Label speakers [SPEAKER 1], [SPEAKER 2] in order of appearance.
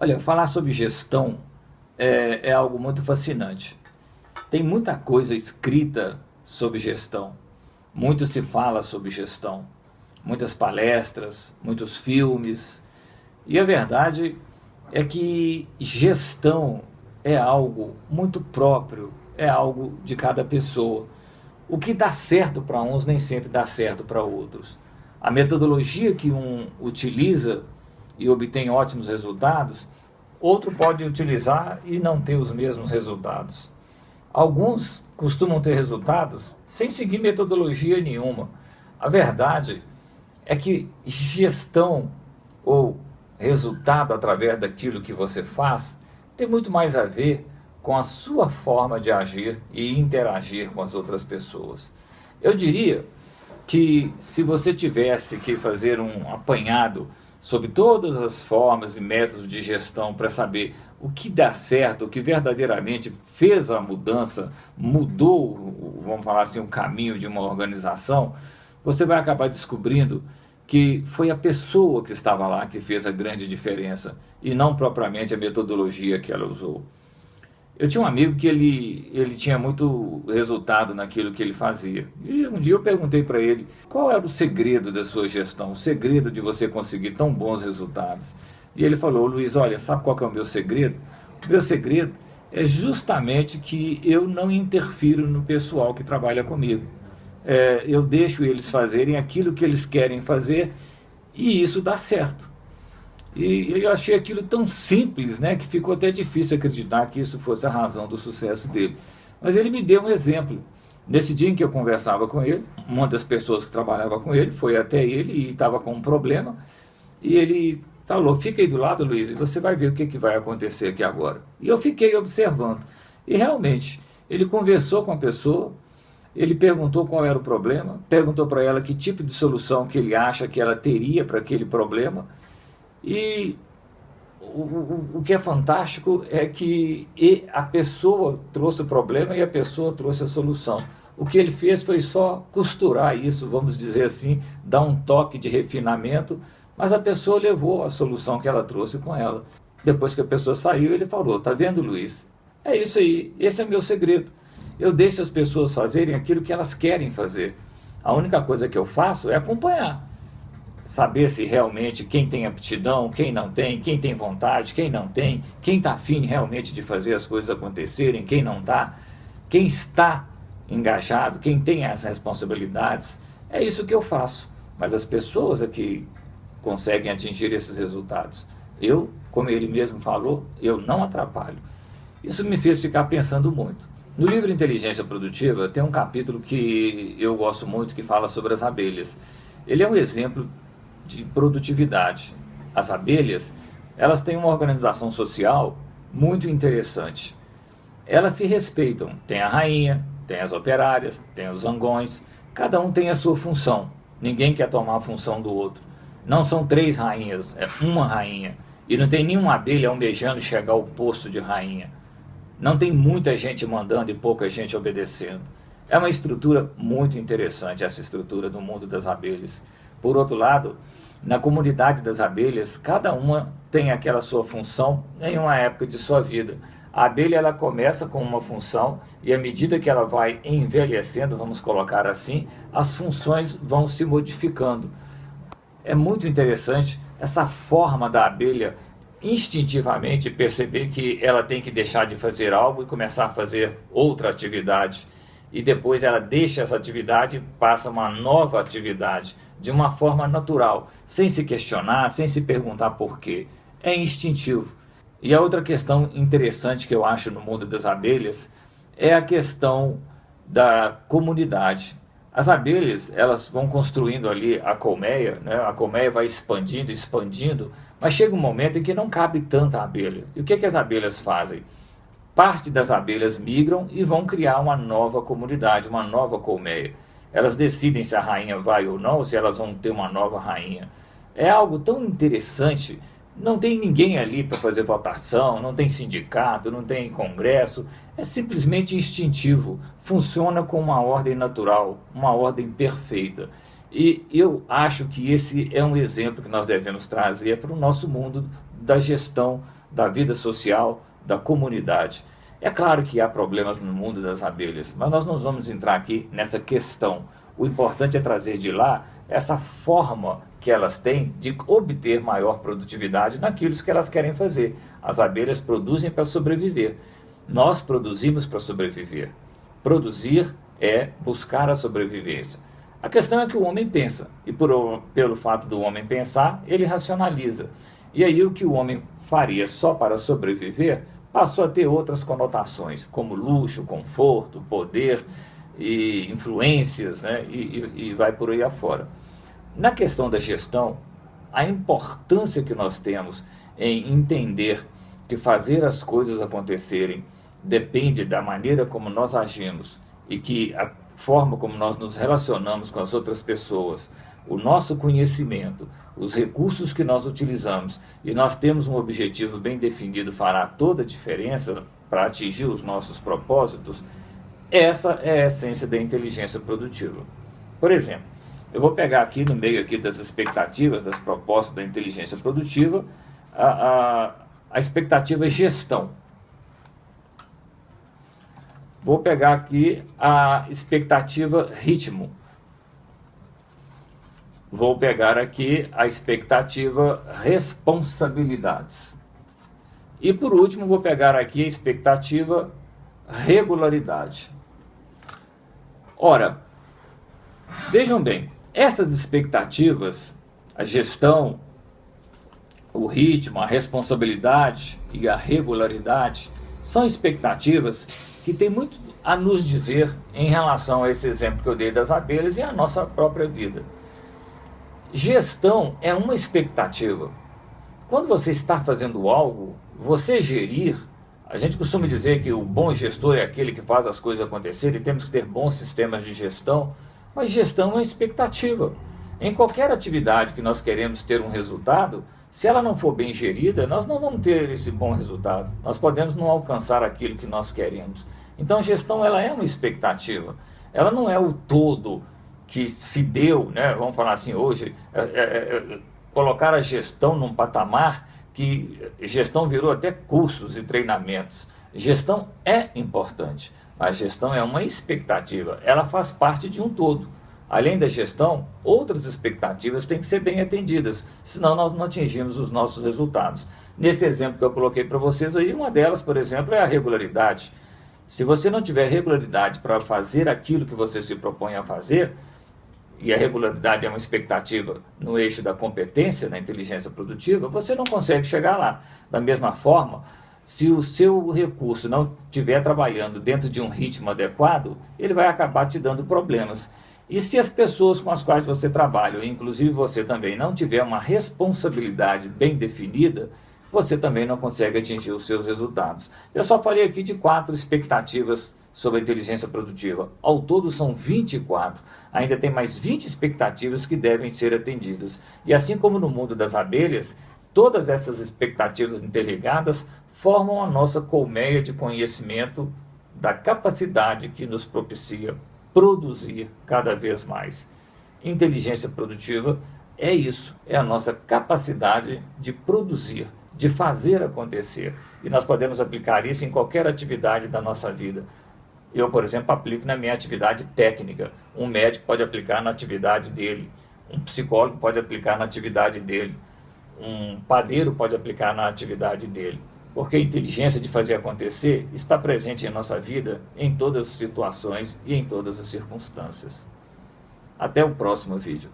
[SPEAKER 1] Olha, falar sobre gestão é algo muito fascinante. Tem muita coisa escrita sobre gestão, muito se fala sobre gestão, muitas palestras, muitos filmes, e a verdade é que gestão é algo muito próprio, é algo de cada pessoa. O que dá certo para uns nem sempre dá certo para outros. A metodologia que um utiliza e obtém ótimos resultados, outro pode utilizar e não ter os mesmos resultados. Alguns costumam ter resultados sem seguir metodologia nenhuma. A verdade é que gestão ou resultado através daquilo que você faz tem muito mais a ver com a sua forma de agir e interagir com as outras pessoas. Eu diria que se você tivesse que fazer um apanhado sobre todas as formas e métodos de gestão para saber o que dá certo, o que verdadeiramente fez a mudança, mudou, vamos falar assim, o caminho de uma organização, você vai acabar descobrindo que foi a pessoa que estava lá que fez a grande diferença e não propriamente a metodologia que ela usou. Eu tinha um amigo que ele tinha muito resultado naquilo que ele fazia. E um dia eu perguntei para ele qual era o segredo da sua gestão, o segredo de você conseguir tão bons resultados. E ele falou: Luiz, olha, sabe qual que é o meu segredo? O meu segredo é justamente que eu não interfiro no pessoal que trabalha comigo. Eu deixo eles fazerem aquilo que eles querem fazer e isso dá certo. E eu achei aquilo tão simples, né, que ficou até difícil acreditar que isso fosse a razão do sucesso dele. Mas ele me deu um exemplo. Nesse dia em que eu conversava com ele, uma das pessoas que trabalhava com ele foi até ele e estava com um problema. E ele falou: fica aí do lado, Luiz, e você vai ver o que vai acontecer aqui agora. E eu fiquei observando. E realmente, ele conversou com a pessoa, ele perguntou qual era o problema, perguntou para ela que tipo de solução que ele acha que ela teria para aquele problema. E o que é fantástico é que a pessoa trouxe o problema e a pessoa trouxe a solução. O que ele fez foi só costurar isso, vamos dizer assim, dar um toque de refinamento, mas a pessoa levou a solução que ela trouxe com ela. Depois que a pessoa saiu, ele falou: tá vendo, Luiz? É isso aí, esse é meu segredo. Eu deixo as pessoas fazerem aquilo que elas querem fazer. A única coisa que eu faço é acompanhar. Saber se realmente quem tem aptidão, quem não tem, quem tem vontade, quem não tem, quem está afim realmente de fazer as coisas acontecerem, quem não está, quem está engajado, quem tem as responsabilidades. É isso que eu faço. Mas as pessoas é que conseguem atingir esses resultados. Eu, como ele mesmo falou, eu não atrapalho. Isso me fez ficar pensando muito. No livro Inteligência Produtiva tem um capítulo que eu gosto muito que fala sobre as abelhas. Ele é um exemplo de produtividade. As abelhas, elas têm uma organização social muito interessante. Elas se respeitam. Tem a rainha, tem as operárias, tem os zangões. Cada um tem a sua função. Ninguém quer tomar a função do outro. Não são 3 rainhas, é uma rainha. E não tem nenhuma abelha almejando chegar ao posto de rainha. Não tem muita gente mandando e pouca gente obedecendo. É uma estrutura muito interessante, essa estrutura do mundo das abelhas. Por outro lado, na comunidade das abelhas, cada uma tem aquela sua função em uma época de sua vida. A abelha ela começa com uma função e à medida que ela vai envelhecendo, vamos colocar assim, as funções vão se modificando. É muito interessante essa forma da abelha instintivamente perceber que ela tem que deixar de fazer algo e começar a fazer outra atividade. E depois ela deixa essa atividade e passa uma nova atividade de uma forma natural, sem se questionar, sem se perguntar por quê. É instintivo. E a outra questão interessante que eu acho no mundo das abelhas é a questão da comunidade. As abelhas, elas vão construindo ali a colmeia, né? A colmeia vai expandindo, expandindo, mas chega um momento em que não cabe tanta abelha. E o que as abelhas fazem? Parte das abelhas migram e vão criar uma nova comunidade, uma nova colmeia. Elas decidem se a rainha vai ou não, ou se elas vão ter uma nova rainha. É algo tão interessante. Não tem ninguém ali para fazer votação, não tem sindicato, não tem congresso. É simplesmente instintivo. Funciona com uma ordem natural, uma ordem perfeita. E eu acho que esse é um exemplo que nós devemos trazer para o nosso mundo da gestão da vida social, da comunidade. É claro que há problemas no mundo das abelhas, mas nós não vamos entrar aqui nessa questão. O importante é trazer de lá essa forma que elas têm de obter maior produtividade naquilo que elas querem fazer. As abelhas produzem para sobreviver. Nós produzimos para sobreviver. Produzir é buscar a sobrevivência. A questão é que o homem pensa, e pelo fato do homem pensar, ele racionaliza. E aí o que o homem faria só para sobreviver passou a ter outras conotações, como luxo, conforto, poder e influências, né? E vai por aí afora. Na questão da gestão, a importância que nós temos em entender que fazer as coisas acontecerem depende da maneira como nós agimos e que a forma como nós nos relacionamos com as outras pessoas, o nosso conhecimento, os recursos que nós utilizamos e nós temos um objetivo bem definido, fará toda a diferença para atingir os nossos propósitos. Essa é a essência da inteligência produtiva. Por exemplo, eu vou pegar aqui no meio aqui das expectativas, das propostas da inteligência produtiva, a expectativa gestão. Vou pegar aqui a expectativa ritmo. Vou pegar aqui a expectativa responsabilidades. E por último, vou pegar aqui a expectativa regularidade. Ora, vejam bem, essas expectativas, a gestão, o ritmo, a responsabilidade e a regularidade, são expectativas que têm muito a nos dizer em relação a esse exemplo que eu dei das abelhas e a nossa própria vida. Gestão é uma expectativa. Quando você está fazendo algo, você gerir, a gente costuma dizer que o bom gestor é aquele que faz as coisas acontecerem, e temos que ter bons sistemas de gestão, mas gestão é uma expectativa. Em qualquer atividade que nós queremos ter um resultado, se ela não for bem gerida, nós não vamos ter esse bom resultado. Nós podemos não alcançar aquilo que nós queremos. Então a gestão ela é uma expectativa. Ela não é o todo que se deu, né? Vamos falar assim hoje, colocar a gestão num patamar que gestão virou até cursos e treinamentos. Gestão é importante. A gestão é uma expectativa. Ela faz parte de um todo. Além da gestão, outras expectativas têm que ser bem atendidas, senão nós não atingimos os nossos resultados. Nesse exemplo que eu coloquei para vocês aí, uma delas, por exemplo, é a regularidade. Se você não tiver regularidade para fazer aquilo que você se propõe a fazer, e a regularidade é uma expectativa no eixo da competência, na inteligência produtiva, você não consegue chegar lá. Da mesma forma, se o seu recurso não estiver trabalhando dentro de um ritmo adequado, ele vai acabar te dando problemas. E se as pessoas com as quais você trabalha, inclusive você também, não tiver uma responsabilidade bem definida, você também não consegue atingir os seus resultados. Eu só falei aqui de 4 expectativas sobre a inteligência produtiva. Ao todo são 24. Ainda tem mais 20 expectativas que devem ser atendidas. E assim como no mundo das abelhas, todas essas expectativas interligadas formam a nossa colmeia de conhecimento da capacidade que nos propicia produzir cada vez mais. Inteligência produtiva é isso, é a nossa capacidade de produzir, de fazer acontecer. E nós podemos aplicar isso em qualquer atividade da nossa vida. Eu, por exemplo, aplico na minha atividade técnica. Um médico pode aplicar na atividade dele. Um psicólogo pode aplicar na atividade dele. Um padeiro pode aplicar na atividade dele. Porque a inteligência de fazer acontecer está presente em nossa vida, em todas as situações e em todas as circunstâncias. Até o próximo vídeo.